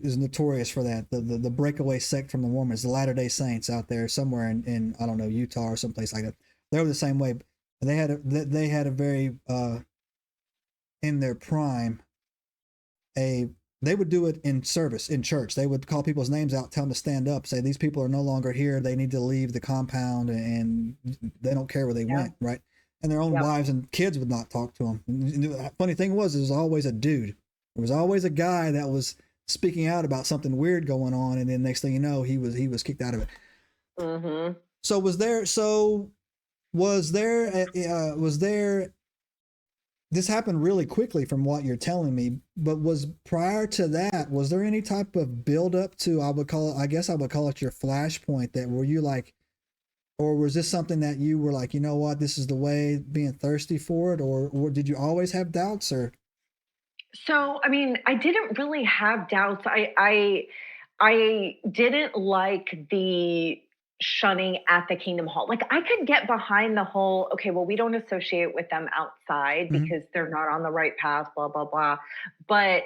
is notorious for that. The breakaway sect from the Mormons, the Latter-day Saints out there somewhere in I don't know, Utah or someplace like that. They were the same way. They had a very in their prime a they would do it in service in church. They would call people's names out, tell them to stand up, say these people are no longer here. They need to leave the compound, and they don't care where they Yeah. went, right? And their own Yep. wives and kids would not talk to them. And the funny thing was, there was always a dude. There was always a guy that was speaking out about something weird going on, and then next thing you know, he was kicked out of it. Mm-hmm. So was there this happened really quickly from what you're telling me, but was prior to that, was there any type of build up to, I guess I would call it your flashpoint, that were you like, or was this something that you were like, you know what, this is the way, being thirsty for it, or did you always have doubts, or? So, I mean, I didn't really have doubts. I didn't like the shunning at the Kingdom Hall. Like, I could get behind the whole, okay, well, we don't associate with them outside Mm-hmm. because they're not on the right path, blah, blah, blah. But,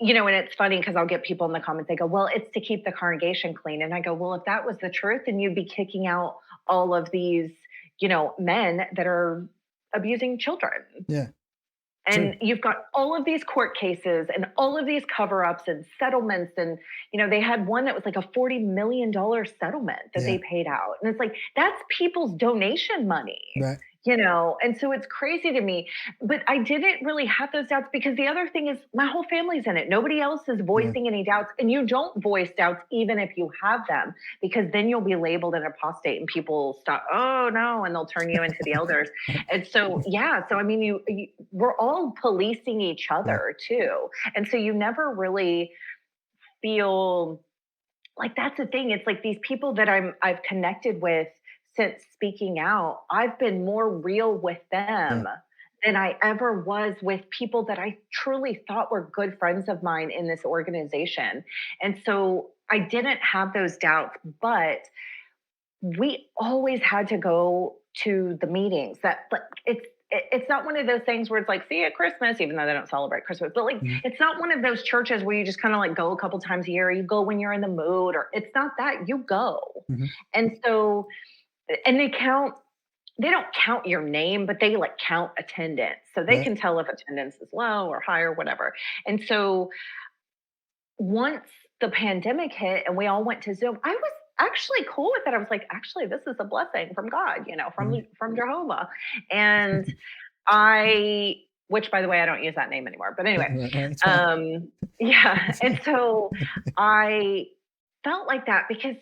and it's funny because I'll get people in the comments, they go, well, it's to keep the congregation clean. And I go, well, if that was the truth, then you'd be kicking out all of these, men that are abusing children. Yeah, true. And you've got all of these court cases and all of these cover-ups and settlements. And, they had one that was like a $40 million settlement that Yeah, they paid out. And it's like, that's people's donation money. right. And so it's crazy to me. But I didn't really have those doubts because the other thing is my whole family's in it. Nobody else is Yeah, voicing any doubts. And you don't voice doubts even if you have them, because then you'll be labeled an apostate and people stop, oh no, and they'll turn you into the elders. And so, yeah, so I mean, we're all policing each yeah, other too. And so you never really feel like, that's the thing. It's like these people that I've connected with since speaking out, I've been more real with yeah, them than I ever was with people that I truly thought were good friends of mine in this organization. And so I didn't have those doubts, but we always had to go to the meetings. That, like, it's not one of those things where it's like, see you at Christmas, even though they don't celebrate Christmas. But like, mm-hmm. it's not one of those churches where you just kind of like go a couple times a year. Or you go when you're in the mood, or it's not that. You go. Mm-hmm. And so, and they don't count your name, but they like count attendance. So they Right. can tell if attendance is low or high or whatever. And so once the pandemic hit and we all went to Zoom, I was actually cool with it. I was like, actually, this is a blessing from God, Mm-hmm. from Jehovah. And I, which by the way, I don't use that name anymore. But anyway, Right, right, it's fine. um, yeah. And so I felt like that because,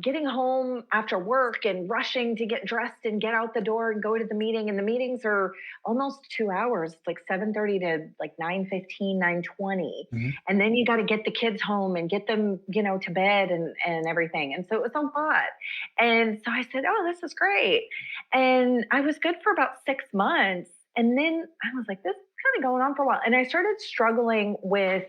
getting home after work and rushing to get dressed and get out the door and go to the meeting. And the meetings are almost 2 hours, it's like 7:30 to like 9:15, 9:20. Mm-hmm. And then you got to get the kids home and get them, to bed and everything. And so it was a lot. And so I said, oh, this is great. And I was good for about 6 months. And then I was like, this is kind of going on for a while. And I started struggling with,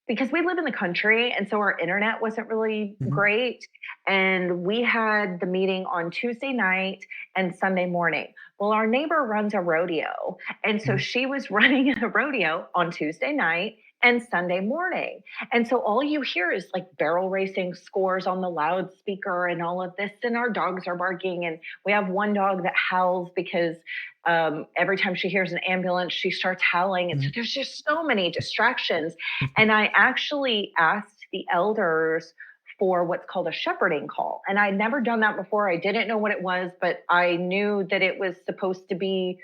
because we live in the country and so our internet wasn't really Mm-hmm. great. And we had the meeting on Tuesday night and Sunday morning. Well, our neighbor runs a rodeo. And so Mm-hmm. she was running a rodeo on Tuesday night and Sunday morning. And so all you hear is like barrel racing scores on the loudspeaker and all of this. And our dogs are barking. And we have one dog that howls because every time she hears an ambulance, she starts howling. And so there's just so many distractions. And I actually asked the elders for what's called a shepherding call. And I'd never done that before. I didn't know what it was, but I knew that it was supposed to be,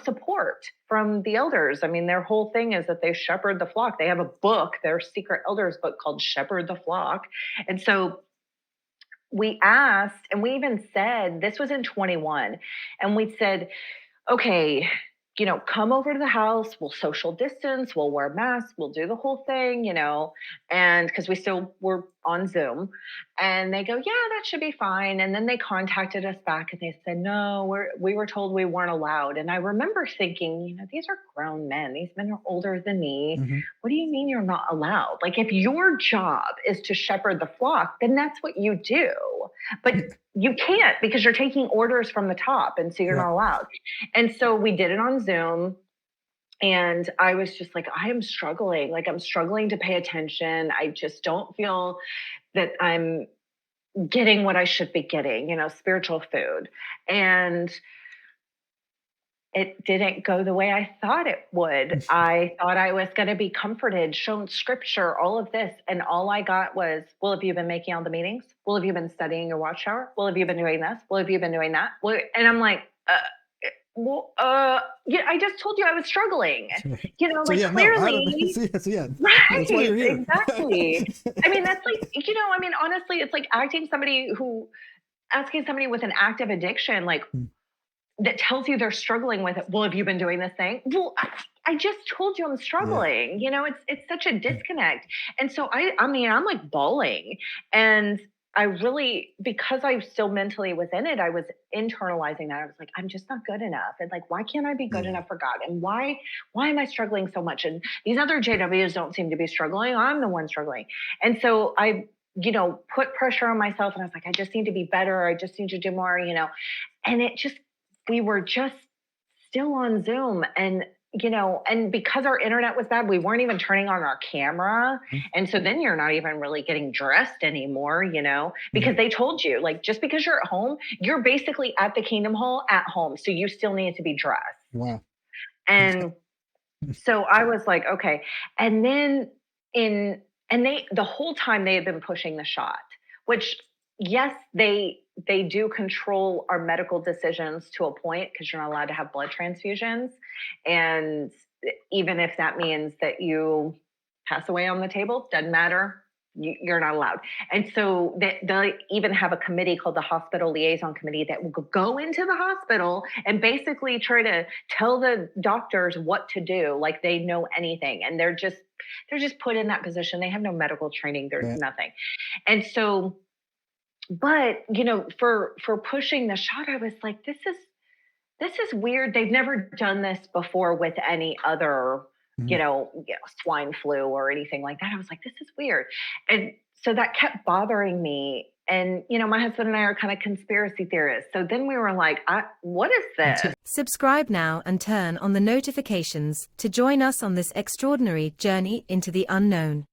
support from the elders. I mean, their whole thing is that they shepherd the flock. They have a book, their secret elders book called Shepherd the Flock. And so we asked, and we even said, this was in 21, and we said, okay, come over to the house. We'll social distance. We'll wear masks. We'll do the whole thing, and because we still were on Zoom. And they go, yeah, that should be fine. And then they contacted us back and they said, no, we were told we weren't allowed. And I remember thinking, these are grown men. These men are older than me. Mm-hmm. What do you mean you're not allowed? Like, if your job is to shepherd the flock, then that's what you do. But you can't, because you're taking orders from the top. And so you're Right. not allowed. And so we did it on Zoom. And I was just like, I am struggling. Like, I'm struggling to pay attention. I just don't feel that I'm getting what I should be getting, spiritual food. And it didn't go the way I thought it would. I thought I was going to be comforted, shown scripture, all of this. And all I got was, well, have you been making all the meetings? Well, have you been studying your Watchtower? Well, have you been doing this? Well, have you been doing that? Well, and I'm like, yeah, I just told you I was struggling. So Like yeah, no, clearly, so yeah, that's why right? you're here. Exactly. I mean, that's like, I mean, honestly, it's like asking somebody with an active addiction, like that tells you they're struggling with it. Well, have you been doing this thing? Well, I just told you I'm Yeah. struggling. It's such a disconnect. And so I mean, I'm like bawling. And I really, because I still mentally was in it, I was internalizing that. I was like, I'm just not good enough. And like, why can't I be good Yeah. enough for God? And why am I struggling so much? And these other JWs don't seem to be struggling. I'm the one struggling. And so I, put pressure on myself, and I was like, I just need to be better. I just need to do more, and we were just still on Zoom, and because our internet was bad, we weren't even turning on our camera. And so then you're not even really getting dressed anymore, because they told you, like, just because you're at home, you're basically at the Kingdom Hall at home. So you still need to be dressed. Wow. And so I was like, okay. And then the whole time they had been pushing the shot, which, yes, they do control our medical decisions to a point, because you're not allowed to have blood transfusions. And even if that means that you pass away on the table, doesn't matter. You're not allowed. And so they even have a committee called the Hospital Liaison Committee that will go into the hospital and basically try to tell the doctors what to do, like they know anything. And they're just put in that position. They have no medical training. There's Right. nothing. And so, but for pushing the shot, I was like, this is weird. They've never done this before with any other, swine flu or anything like that. I was like, this is weird. And so that kept bothering me. And, my husband and I are kind of conspiracy theorists. So then we were like, what is this? Subscribe now and turn on the notifications to join us on this extraordinary journey into the unknown.